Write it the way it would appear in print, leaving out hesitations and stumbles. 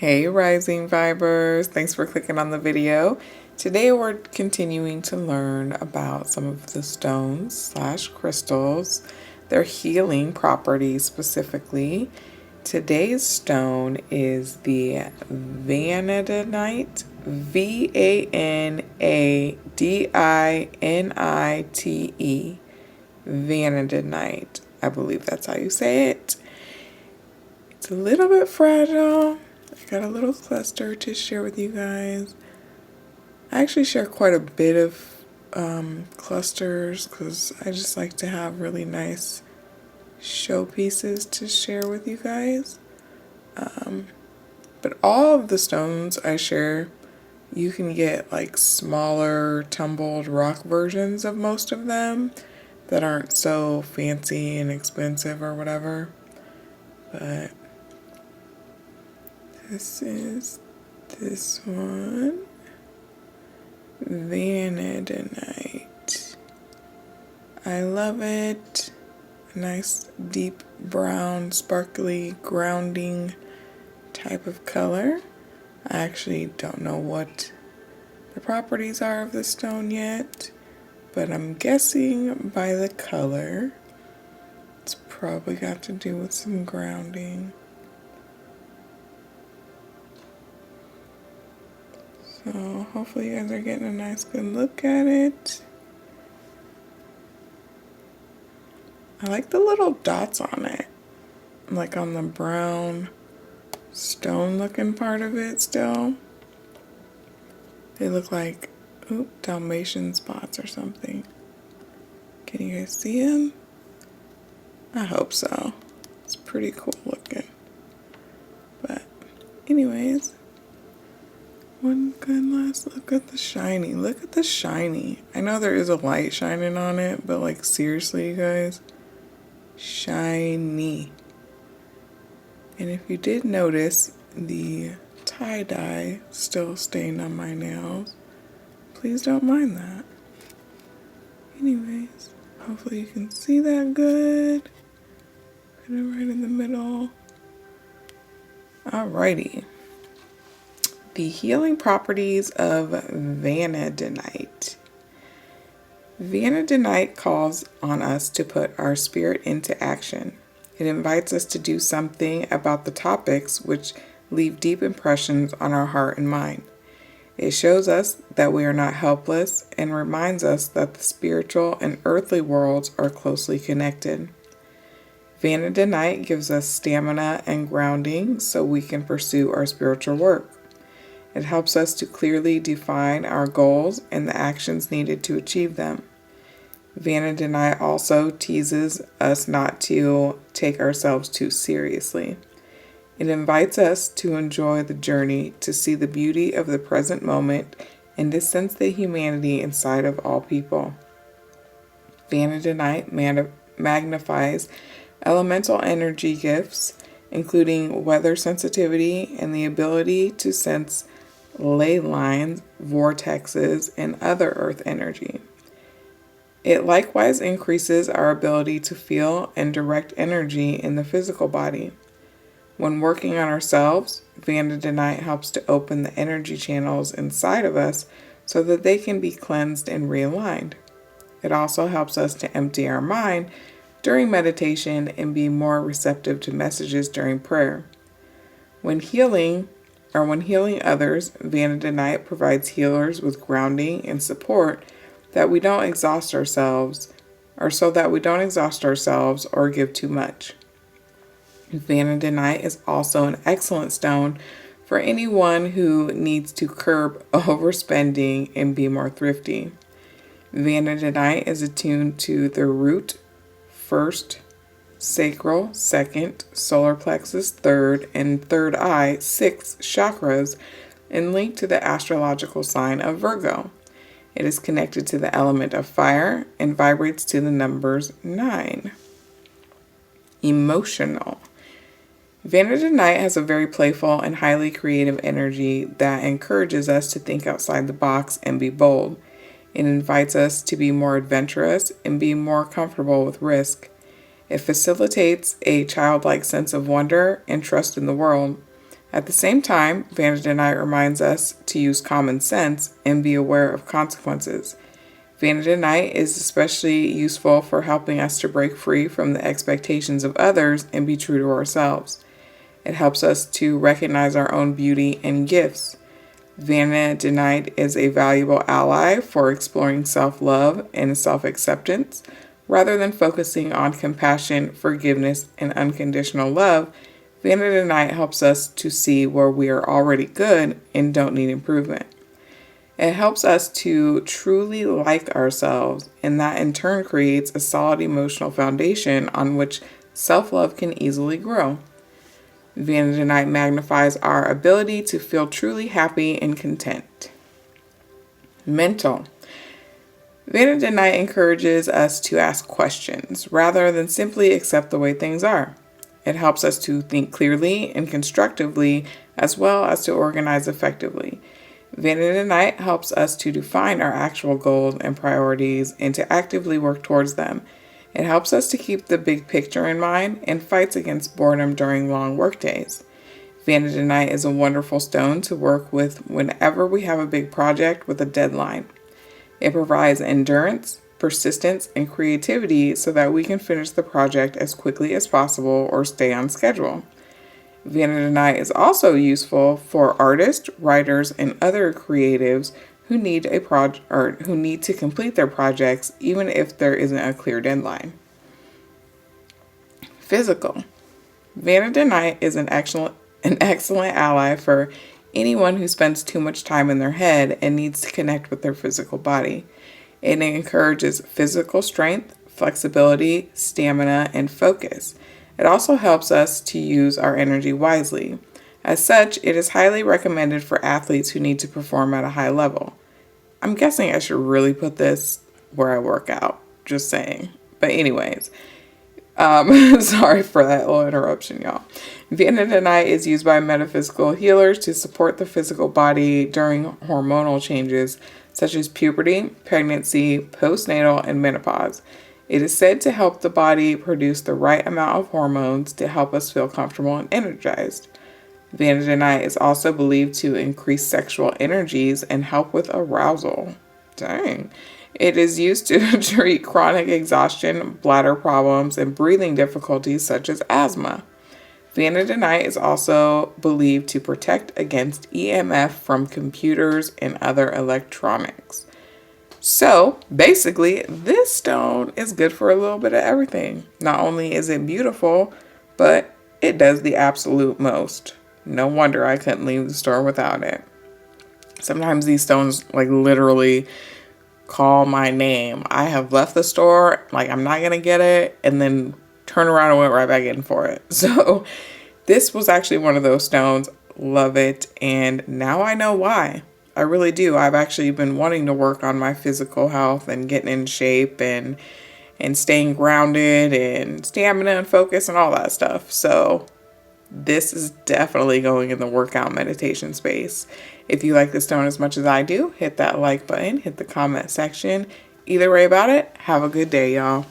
Hey Rising Vibers, thanks for clicking on the video. Today we're continuing to learn about some of the stones slash crystals, their healing properties specifically. Today's stone is the Vanadinite, Vanadinite, Vanadinite. I believe that's how you say it. It's a little bit fragile. I got a little cluster to share with you guys. I actually share quite a bit of clusters because I just like to have really nice showpieces to share with you guys. But all of the stones I share, you can get like smaller tumbled rock versions of most of them that aren't so fancy and expensive or whatever. But this is this one, Vanadinite. I love it. A nice deep brown, sparkly, grounding type of color. I actually don't know what the properties are of the stone yet, but I'm guessing by the color, it's probably got to do with some grounding. So hopefully you guys are getting a nice good look at it. I like the little dots on it, like on the brown stone looking part of it still. They look like, Dalmatian spots or something. Can you guys see them? I hope so. It's pretty cool looking. But anyways, one good last look at the shiny. Look at the shiny. I know there is a light shining on it, but like seriously, you guys, shiny. And if you did notice the tie-dye still stained on my nails, please don't mind that. Anyways, hopefully you can see that good. Put it right in the middle. Alrighty. The healing properties of Vanadinite. Vanadinite calls on us to put our spirit into action. It invites us to do something about the topics which leave deep impressions on our heart and mind. It shows us that we are not helpless and reminds us that the spiritual and earthly worlds are closely connected. Vanadinite gives us stamina and grounding so we can pursue our spiritual work. It helps us to clearly define our goals and the actions needed to achieve them. Vanadinite also teases us not to take ourselves too seriously. It invites us to enjoy the journey, to see the beauty of the present moment, and to sense the humanity inside of all people. Vanadinite magnifies elemental energy gifts, including weather sensitivity and the ability to sense ley lines, vortexes, and other earth energy. It likewise increases our ability to feel and direct energy in the physical body. When working on ourselves, Vanadinite helps to open the energy channels inside of us so that they can be cleansed and realigned. It also helps us to empty our mind during meditation and be more receptive to messages during prayer. When healing others, Vanadinite provides healers with grounding and support that we don't exhaust ourselves, or so that we don't exhaust ourselves or give too much. Vanadinite is also an excellent stone for anyone who needs to curb overspending and be more thrifty. Vanadinite is attuned to the root, first, sacral, second, solar plexus, third, and third eye, sixth chakras, and linked to the astrological sign of Virgo. It is connected to the element of fire and vibrates to the numbers 9. Emotional. Vanadinite has a very playful and highly creative energy that encourages us to think outside the box and be bold. It invites us to be more adventurous and be more comfortable with risk. It facilitates a childlike sense of wonder and trust in the world, At the same time, Vanadinite reminds us to use common sense and be aware of consequences. Vanadinite is especially useful for helping us to break free from the expectations of others and be true to ourselves. It helps us to recognize our own beauty and gifts. Vanadinite is a valuable ally for exploring self-love and self-acceptance. Rather than focusing on compassion, forgiveness, and unconditional love, Vanadinite helps us to see where we are already good and don't need improvement. It helps us to truly like ourselves, and that in turn creates a solid emotional foundation on which self-love can easily grow. Vanadinite magnifies our ability to feel truly happy and content. Mental. Vanadinite encourages us to ask questions rather than simply accept the way things are. It helps us to think clearly and constructively as well as to organize effectively. Vanadinite helps us to define our actual goals and priorities and to actively work towards them. It helps us to keep the big picture in mind and fights against boredom during long workdays. Vanadinite is a wonderful stone to work with whenever we have a big project with a deadline. It provides endurance, persistence, and creativity so that we can finish the project as quickly as possible or stay on schedule. Vanadinite is also useful for artists, writers, and other creatives who need who need to complete their projects even if there isn't a clear deadline. Physical. Vanadinite is an excellent ally for anyone who spends too much time in their head and needs to connect with their physical body. It encourages physical strength, flexibility, stamina, and focus. It also helps us to use our energy wisely. As such, it is highly recommended for athletes who need to perform at a high level. I'm guessing I should really put this where I work out, just saying. But anyways, sorry for that little interruption, y'all. Vanadinite is used by metaphysical healers to support the physical body during hormonal changes such as puberty, pregnancy, postnatal, and menopause. It is said to help the body produce the right amount of hormones to help us feel comfortable and energized. Vanadinite is also believed to increase sexual energies and help with arousal. Dang. It is used to treat chronic exhaustion, bladder problems, and breathing difficulties such as asthma. Vanadinite is also believed to protect against EMF from computers and other electronics. So basically, this stone is good for a little bit of everything. Not only is it beautiful, but it does the absolute most. No wonder I couldn't leave the store without it. Sometimes these stones like literally call my name. I have left the store, like I'm not gonna get it, and then turn around and went right back in for it. So this was actually one of those stones. Love it. And now I know why. I really do. I've actually been wanting to work on my physical health and getting in shape and staying grounded and stamina and focus and all that stuff. So this is definitely going in the workout meditation space. If you like this stone as much as I do, hit that like button, hit the comment section. Either way about it, have a good day, y'all.